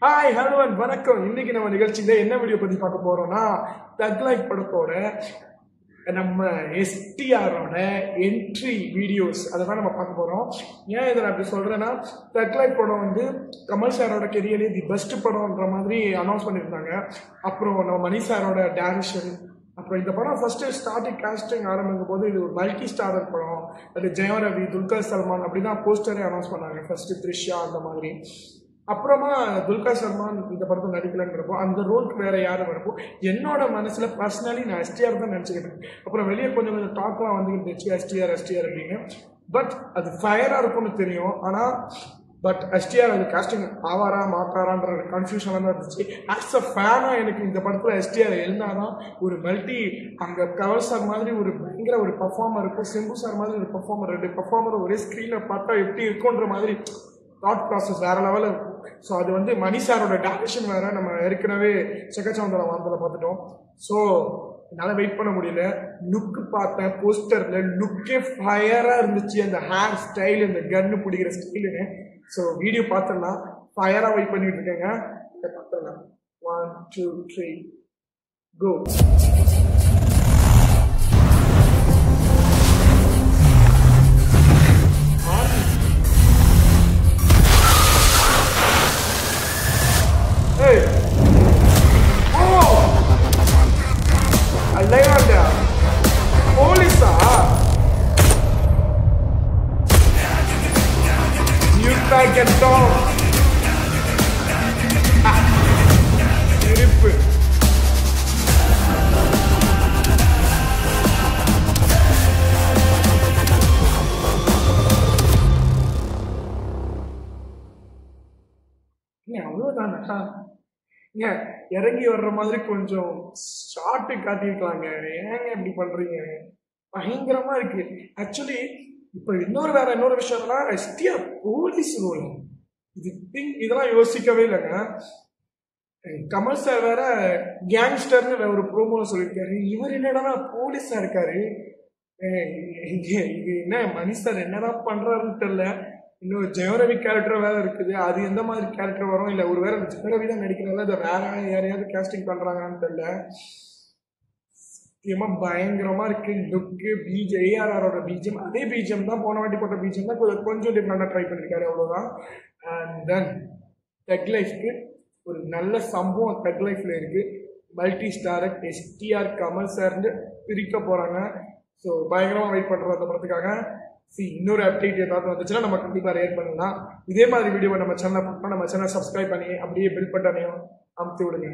Hi hello and வணக்கம். இன்னைக்கு நம்ம நிகழ்ச்சியில என்ன வீடியோ பத்தி பார்க்க போறோம்னா, தக் லைஃப் படத்தோட நம்ம எஸ்டிஆரோட என்ட்ரி வீடியோஸ் அதை தான் நம்ம பார்க்க போறோம். ஏன் இதை நான் அப்படி சொல்றேன்னா, தக் லைஃப் படம் வந்து கமல் சாரோட கெரியர்லேயே தி பெஸ்ட் படம்ன்ற மாதிரி அனௌன்ஸ் பண்ணியிருந்தாங்க. அப்புறம் நம்ம மணி சாரோட டைரக்ஷன், அப்புறம் இந்த படம் ஃபர்ஸ்ட் ஸ்டார்டிங் காஸ்டிங் ஆரம்பிக்கும் போது இது ஒரு மல்டி ஸ்டாரர் படம், அது ஜெயம் ரவி, துல்கர் சல்மான் அப்படிதான் போஸ்டரே அனௌன்ஸ் பண்ணாங்க. ஃபர்ஸ்ட் த்ரிஷா அந்த மாதிரி. அப்புறமா துல்கர் சல்மான் இந்த படத்தை நடிக்கலன்றப்போ அந்த ரோலுக்கு வேற யாரும் வரப்போ என்னோட மனசுல பர்சனலி நான் எஸ்டிஆர் தான் நினச்சிக்கிட்டேன். அப்புறம் வெளியே கொஞ்சம் கொஞ்சம் டாக்லாம் வந்துக்கிட்டு எஸ்டிஆர் அப்படின்னு. பட் அது ஃபயரா இருக்கும்னு தெரியும். பட் எஸ்டிஆர் அது காஸ்டிங் ஆவாரா மாட்டாரான்ற கன்ஃபியூஷனாக தான் இருந்துச்சு. ஆஸ் அ ஃபேனாக எனக்கு இந்த படத்தில் எஸ்டிஆர் இருந்தாதான் ஒரு மல்டி, அங்கே கமல் சார் மாதிரி ஒரு பயங்கர ஒரு பர்ஃபார்மர் இருக்கும், சிம்பு சார் மாதிரி ஒரு பர்ஃபார்மர், 2 பர்ஃபார்மர் ஒரே ஸ்க்ரீனில் பார்த்தா எப்படி இருக்குன்ற மாதிரி தாட் ப்ராசஸ் வேற லெவலில் இருக்கும். ஸோ அது வந்து மணி சாரோட டைரக்ஷன் வேற, நம்ம ஏற்கனவே செக்கச்சவந்தர வார்த்தையில் பார்த்துட்டோம். ஸோ என்னால் வெயிட் பண்ண முடியல. லுக்கு பார்த்தேன், போஸ்டரில் லுக்கே ஃபயராக இருந்துச்சு. அந்த ஹேர் ஸ்டைல், இந்த கன்னு பிடிக்கிற ஸ்டைலுன்னு. ஸோ வீடியோ பார்த்துடலாம். ஃபயராக வெயிட் பண்ணிட்டு இருக்கேங்க. பார்த்துடலாம். 1 2 3 கோ. போலீஸா? இருப்பு அவ்வளவுதானா? இறங்கி வர்ற மாதிரி கொஞ்சம் ஷார்ட்டு காட்டியிருக்கலாங்க. ஏங்க இப்படி பண்றீங்க? பயங்கரமா இருக்கு. ஆக்சுவலி இப்ப இன்னொரு விஷயம்னா, எஸ்டிஆர் போலீஸ் ரோல் இதெல்லாம் யோசிக்கவே இல்லைங்க. கமல் சார் வேற கேங்ஸ்டர்னு ஒரு ப்ரோமோல சொல்லியிருக்காரு. இவர் என்னடா போலீஸா இருக்காரு. இது என்ன மணி சார் என்னதான் பண்றாருன்னு தெரியல. இன்னொரு ஜெயரவி கேரக்டர் வேற இருக்குது. அது எந்த மாதிரி கேரக்டர் வரும், இல்லை ஒரு வேற ஜெயரவி தான் நடிக்கிறனால இதை வேற யாரையாவது கேஸ்டிங் பண்றாங்கன்னு தெரியல. சத்தியமா பயங்கரமா இருக்கு. லுக்கு, ஏஆர்ஆரோட பிஜிஎம் அதே பிஜிஎம் தான், போன வாட்டி போட்ட பிஜிஎம் தான், கொஞ்சம் டிஃப்ரெண்டா ட்ரை பண்ணிருக்காரு, அவ்வளவுதான். அண்ட் தென் தக் லைஃப்க்கு ஒரு நல்ல சம்பவம் தக் லைஃப்ல இருக்கு. மல்டி ஸ்டாரர் எஸ்டிஆர் கமல் சார்னு பிரிக்க போறாங்க. ஸோ பயங்கரமா வெயிட் பண்றோம் அந்த படத்துக்காக. இன்னொரு அப்டேட் ஏதாவது வந்துச்சுன்னா நம்ம கண்டிப்பாக ரியேட் பண்ணலாம். இதே மாதிரி வீடியோவை நம்ம சேனலை சப்ஸ்கிரைப் பண்ணி அப்படியே பெல் பட்டனையும் அமுத்தி விடுங்க.